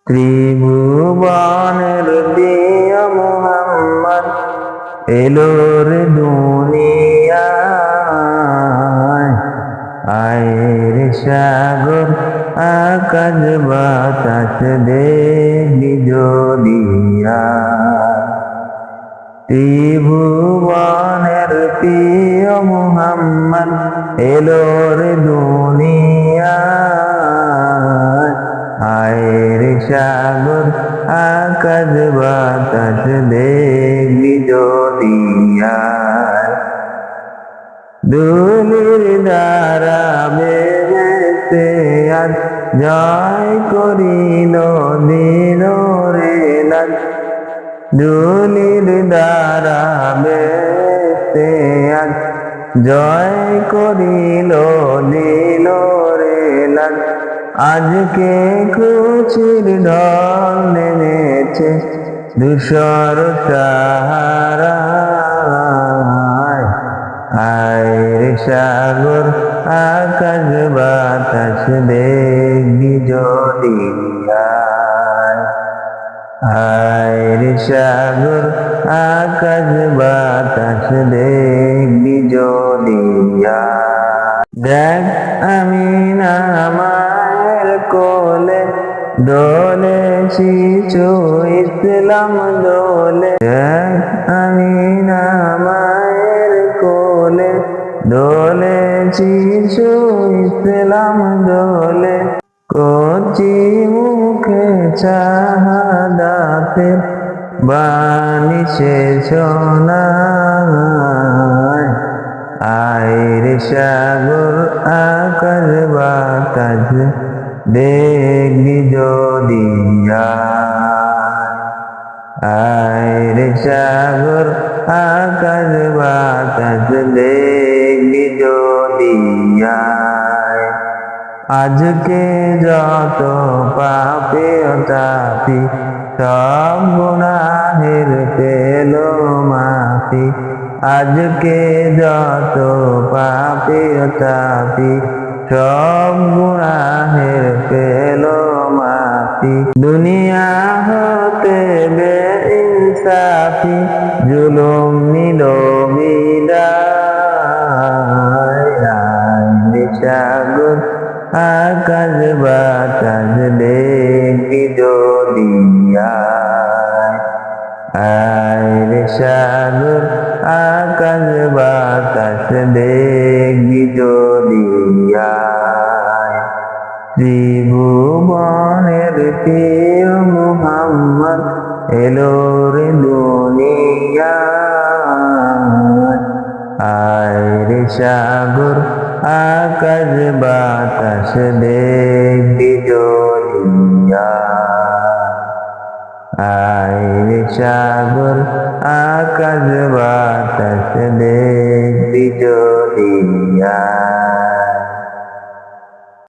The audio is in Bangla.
ত্রিভুবনের প্রিয় মুহাম্মদ এলো রে দুনিয়ায়। আয়ের সাগর আকাশ বাতাস দেখবি জলিয়া। ত্রিভুবনের প্রিয় মুহাম্মদ এলো রে দুনিয়ায়। আয়ের সাগর আকাশ বাতাস দেখবি জলিয়া। দুলির দ্বারা বেহেশতে আজ জয় করিল দিল রে লাজ। দুলির দ্বারা বেহেশতে আজ জয় করিল দিল রে লাজ। আজকে খুশির ঢল নেমেছে ধূসর সাহারায়। আয়ের সাগর আকাশ বাতাস দেখবি জলিয়া। আয়ের সাগর আকাশ বাতাস দেখবি জলিয়া। দেখ আমিনা মায়ের কোলে দোলে শিশু ইসলাম দোলে। দেখ আমিনা মায়ের কোলে দোলে শিশু ইসলাম দোলে। কচি মুখে শাহাদাতের বাণী সে শোনায়। আয়ের সাগর আকাশ বাতাস দেখবি জলিয়া। আয়ের সাগর আকাশ বাতাস দেখবি জলিয়া। আজকে যত পাপী তাপী সব গুনাহের পেল মাফি। আজকে যত পাপী তাপী সব গুনাহের পেল মাফি। দুনিয়া হতে বেইনসাফি জুলুম নিল বিদায়। আয়ের সাগর আকাশ বাতাস দেখবি জলিয়া। আয়ের সাগর আকাশ বাতাস দেখবি জলিয়া। ত্রিভুবনের প্রিয় মুহাম্মদ এলো রে দুনিয়ায়। আয়ের সাগর আকাশ বাতাস দেখবি জলিয়া। আয়ের সাগর আকাশ বাতাস দেখবি জলিয়া।